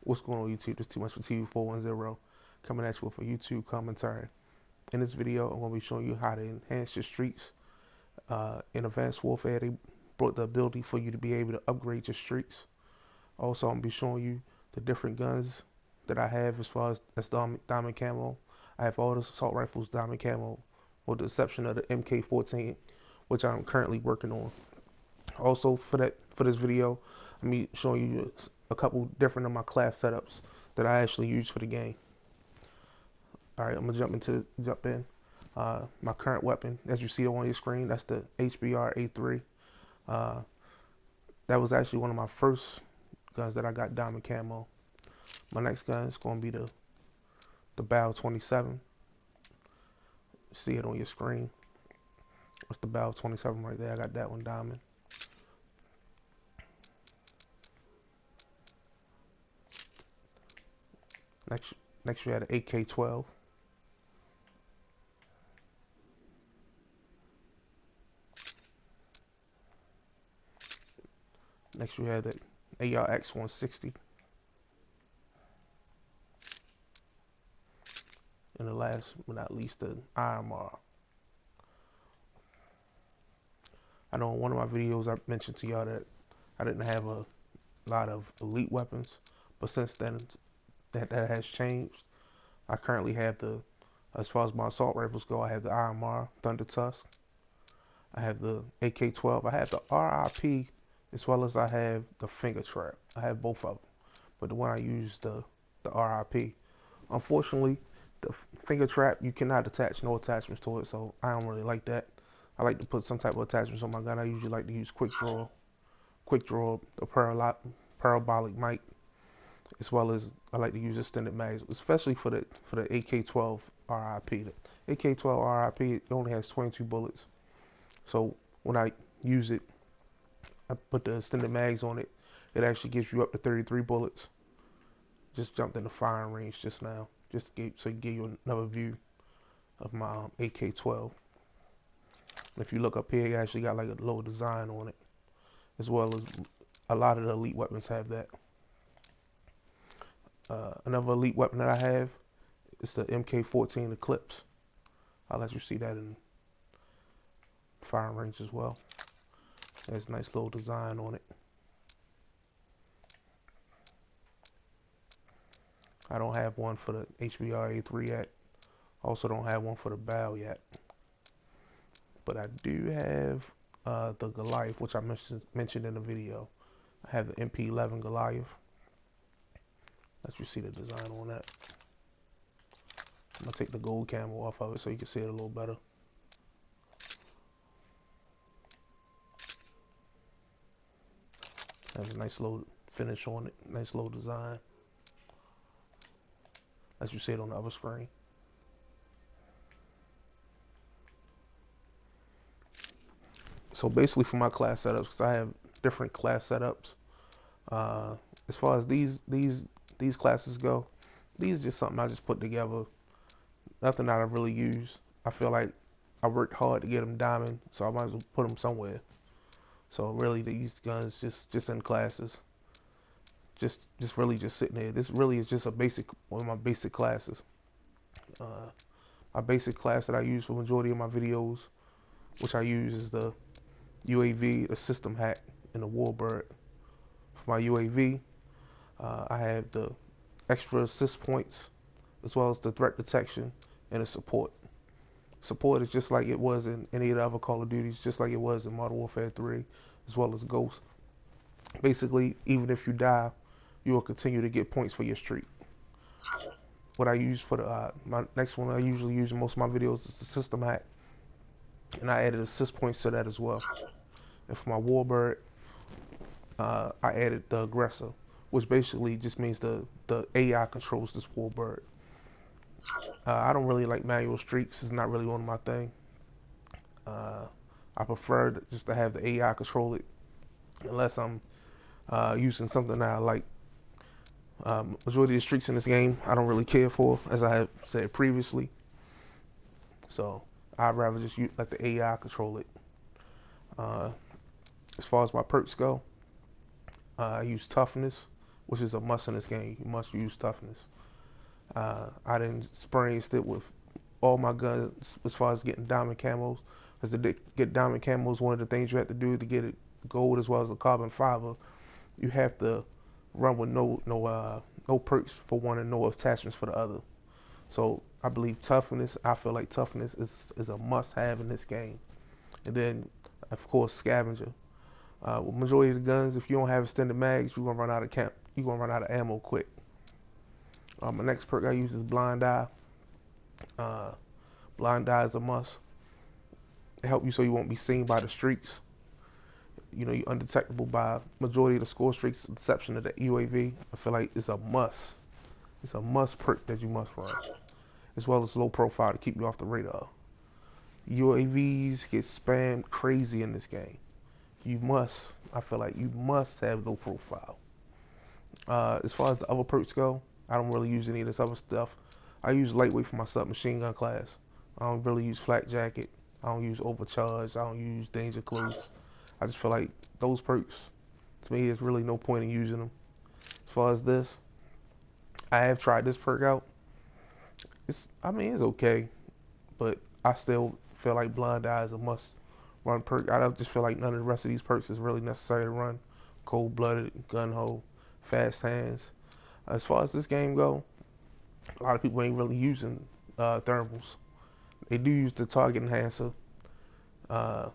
What's going on YouTube? This is Too Much for TV 410 coming at you with a YouTube commentary. In this video, I'm going to be showing you how to enhance your streaks. In Advanced Warfare, they brought the ability for you to be able to upgrade your streaks. Also, I'm going to be showing you the different guns that I have as far as diamond camo. I have all the assault rifles diamond camo, with the exception of the MK14, which I'm currently working on. Also, for this video, I'm be showing you a couple different of my class setups that I actually use for the game. All right, I'm gonna jump in. My current weapon, as you see on your screen, that's the HBR A3. Uh, that was actually one of my first guns that I got diamond camo. My next gun is gonna be the Bal 27. See it on your screen. That's the Bal 27 right there. I got that one diamond. Next we had an AK-12. Next we had the ARX-160. And the last but not least, the IMR. I know in one of my videos I mentioned to y'all that I didn't have a lot of elite weapons, but since then that has changed. I currently have as far as my assault rifles go, I have the IMR, Thunder Tusk. I have the AK-12. I have the RIP, as well as I have the Finger Trap. I have both of them, but the one I use the RIP. Unfortunately, the Finger Trap, you cannot attach no attachments to it, so I don't really like that. I like to put some type of attachments on my gun. I usually like to use quick draw, the parabolic mic, as well as I like to use extended mags, especially for the AK-12 RIP. The AK-12 RIP, it only has 22 bullets, so when I use it, I put the extended mags on it. It actually gives you up to 33 bullets. Just jumped in the firing range just now, just to give you another view of my AK-12. If you look up here, it actually got like a little design on it, as well as a lot of the elite weapons have that. Another elite weapon that I have is the MK14 Eclipse. I'll let you see that in firing range as well. There's a nice little design on it. I don't have one for the HBR A3 yet. Also don't have one for the Bal yet. But I do have the Goliath, which I mentioned in the video. I have the MP11 Goliath. Let you see the design on that. I'm gonna take the gold camo off of it so you can see it a little better. Has a nice little finish on it, nice little design. As you see it on the other screen. So basically for my class setups, because I have different class setups. As far as these classes go, these are just something I just put together. Nothing that I really use. I feel like I worked hard to get them diamond, so I might as well put them somewhere. So really, these guns just in classes, just really just sitting there. This really is just one of my basic classes. My basic class that I use for the majority of my videos, which I use, is the UAV, the system hack, and the WARBIRD. For my UAV, I have the extra assist points, as well as the threat detection and the support. Support is just like it was in any of the other Call of Duties, just like it was in Modern Warfare 3, as well as Ghost. Basically, even if you die, you will continue to get points for your streak. What I use for my next one I usually use in most of my videos is the system hack, and I added assist points to that as well. And for my WARBIRD, I added the aggressor, which basically just means the AI controls this WARBIRD. I don't really like manual streaks. It's not really one of my thing. I prefer just to have the AI control it, unless I'm using something that I like. Majority of the streaks in this game I don't really care for, as I have said previously. So I'd rather just let the AI control it. As far as my perks go, I use toughness, which is a must in this game. You must use toughness. I didn't experienced it with all my guns as far as getting diamond camos, because to get diamond camos, one of the things you have to do to get it gold as well as the carbon fiber, you have to run with no perks for one and no attachments for the other. So I believe toughness. I feel like toughness is a must-have in this game. And then, of course, scavenger. With majority of the guns, if you don't have extended mags, you're gonna run out of camp. You're gonna run out of ammo quick. My next perk I use is blind eye. Uh, blind eye is a must. It helps you so you won't be seen by the streaks. You know, you're undetectable by majority of the score streaks, with the exception of the UAV. I feel like it's a must. It's a must perk that you must run, as well as low profile to keep you off the radar. UAVs get spammed crazy in this game. I feel like you must have low profile. As far as the other perks go, I don't really use any of this other stuff. I use lightweight for my submachine gun class. I don't really use flak jacket. I don't use overcharge. I don't use danger close. I just feel like those perks, to me, there's really no point in using them. As far as this, I have tried this perk out. I mean, it's okay, but I still feel like blind eye is a must run perk. I don't just feel like none of the rest of these perks is really necessary to run. Cold blooded, gun hole, fast hands. As far as this game go, a lot of people ain't really using thermals. They do use the target enhancer. Uh,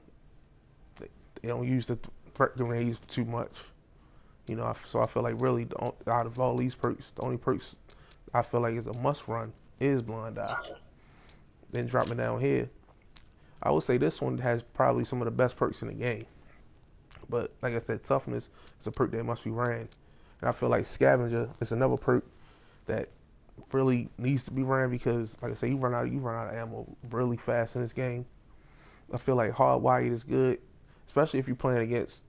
they don't use the threat grenades too much. You know, so I feel like really out of all these perks, the only perks I feel like is a must run is blind eye. Then dropping down here, I would say this one has probably some of the best perks in the game. But like I said, toughness is a perk that must be ran. And I feel like scavenger is another perk that really needs to be ran because, like I said, you run out of ammo really fast in this game. I feel like hardwired is good, especially if you're playing against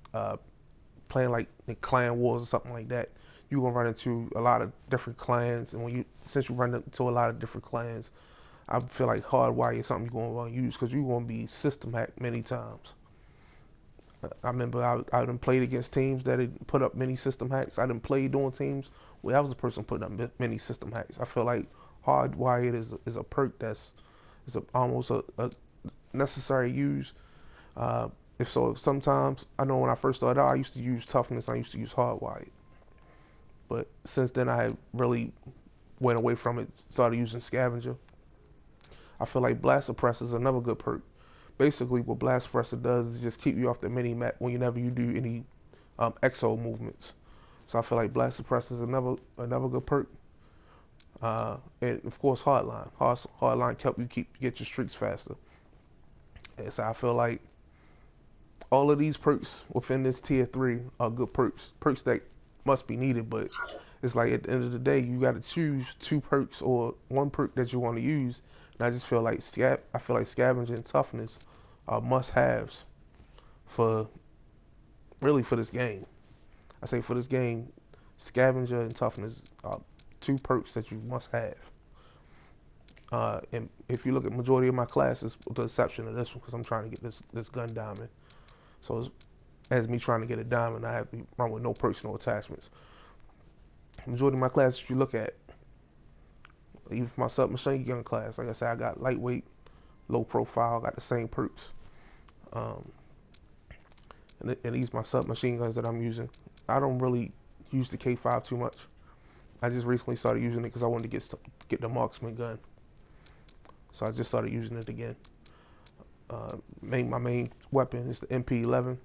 playing like in clan wars or something like that. You're gonna run into a lot of different clans, and since you run into a lot of different clans, I feel like hardwire is something you're gonna want to use because you're gonna be system hacked many times. I remember I done played against teams that had put up many system hacks. I done played on teams where I was the person putting up many system hacks. I feel like hardwired is a perk that's almost a necessary use. If sometimes I know when I first started out, I used to use toughness. I used to use hardwired, but since then I really went away from it. Started using scavenger. I feel like blast suppressor is another good perk. Basically, what blast suppressor does is just keep you off the mini map whenever you do any exo movements. So I feel like blast suppressor is another good perk. And of course, hardline. Hardline help you get your streaks faster. And so I feel like all of these perks within this tier 3 are good perks. Perks that must be needed, but it's like at the end of the day, you got to choose 2 perks or 1 perk that you want to use. And I just feel like scavenger and toughness are must-haves for this game. I say for this game, scavenger and toughness are 2 perks that you must have. And if you look at majority of my classes, with the exception of this one, because I'm trying to get this gun diamond. So as me trying to get a diamond, I have to run with no perks, no attachments. Majority of my classes you look at, even for my submachine gun class, like I said, I got lightweight, low profile, got the same perks. And these are my submachine guns that I'm using. I don't really use the K5 too much. I just recently started using it because I wanted to get the marksman gun. So I just started using it again. My main weapon is the MP11,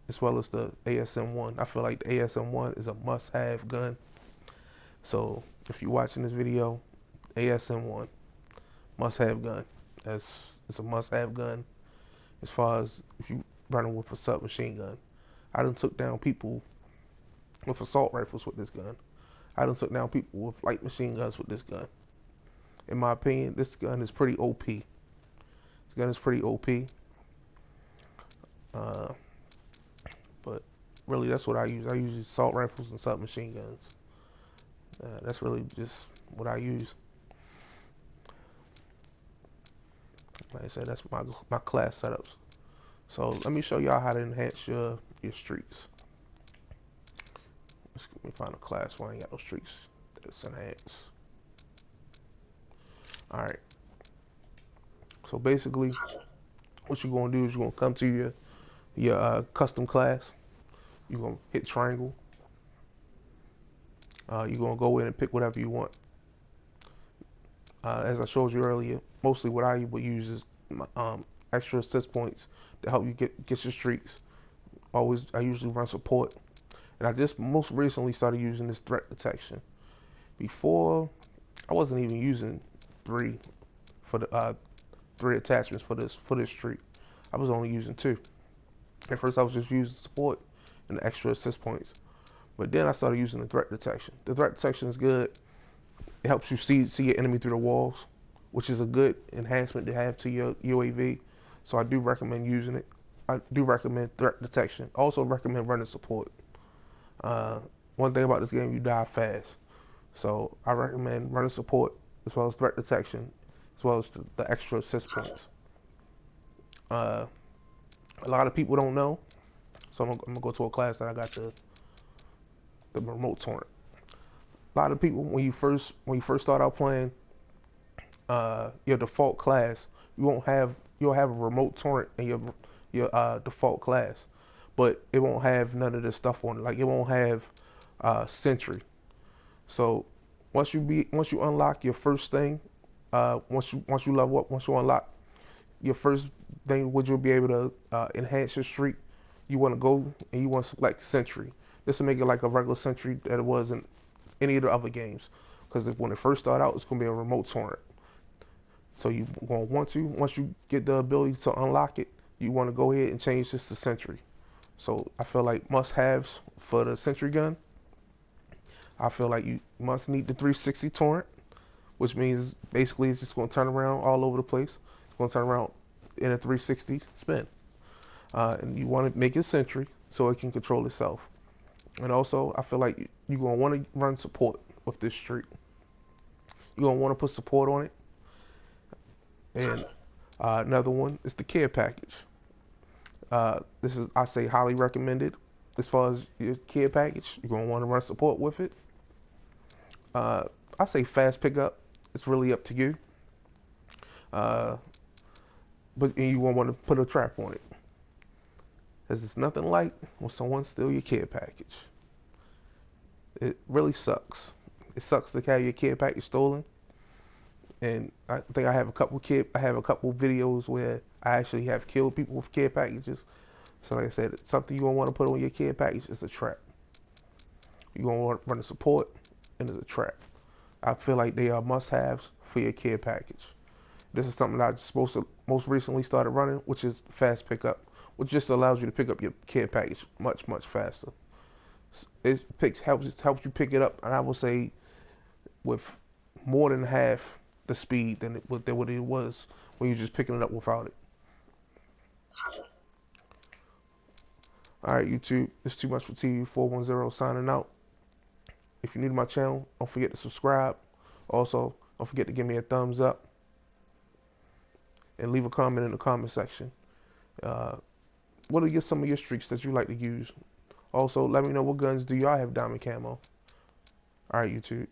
as well as the ASM1. I feel like the ASM1 is a must-have gun. So if you're watching this video, ASM1, must-have gun. It's a must-have gun as far as if you running with a submachine gun. I done took down people with assault rifles with this gun. I done took down people with light machine guns with this gun. In my opinion, this gun is pretty OP. This gun is pretty OP. But really, that's what I use. I use assault rifles and submachine guns. That's really just what I use. Like I said, that's my class setups. So let me show y'all how to enhance your streaks. Let's Let me find a class where I ain't got no streaks that's enhanced. Alright. So basically, what you're gonna do is you're gonna come to your custom class. You're gonna hit triangle. You're gonna go in and pick whatever you want. As I showed you earlier, mostly what I would use is extra assist points to help you get your streaks. I usually run support, and I just most recently started using this threat detection. Before, I wasn't even using three for the three attachments for this streak. I was only using two. At first, I was just using support and the extra assist points, but then I started using the threat detection. The threat detection is good. It helps you see your enemy through the walls, which is a good enhancement to have to your UAV. So I do recommend using it. I do recommend threat detection. I also recommend running support. One thing about this game, you die fast. So I recommend running support as well as threat detection, as well as the extra assist points. A lot of people don't know, so I'm gonna go to a class that I got the remote torrent. A lot of people, when you first start out playing your default class, you'll have a remote torrent in your default class, but it won't have none of this stuff on it. Like it won't have sentry. So once you unlock your first thing, once you level up, once you unlock your first thing, which you'll be able to enhance your streak, you want to go and you want to select sentry. This will make it like a regular sentry that it was in any of the other games. Because when it first started out, it's going to be a remote torrent. So you going to want to, once you get the ability to unlock it, you want to go ahead and change this to sentry. So I feel like must-haves for the sentry gun, I feel like you must need the 360 torrent, which means basically it's just going to turn around all over the place. It's going to turn around in a 360 spin. And you want to make it sentry so it can control itself. And also, I feel like you're going to want to run support with this streak. You're going to want to put support on it. And another one is the care package. This is, I say, highly recommended. As far as your care package, you're going to want to run support with it. I say fast pickup. It's really up to you. But you won't want to put a trap on it. Because it's nothing like when someone steals your care package. It really sucks. It sucks to have your care package stolen. And I think I have a couple videos where I actually have killed people with care packages. So like I said, something you won't want to put on your care package is a trap. You're going to want to run the support and there's a trap. I feel like they are must-haves for your care package. This is something that I most recently started running, which is fast pickup, which just allows you to pick up your care package much faster. It helps you pick it up, and I will say with more than half the speed than what it was when you're just picking it up without it. Alright, YouTube, it's Too Much for TV 410 signing out. If you're new to my channel, don't forget to subscribe. Also, don't forget to give me a thumbs up and leave a comment in the comment section. What are some of your streaks that you like to use? Also, let me know what guns do y'all have diamond camo. Alright, YouTube.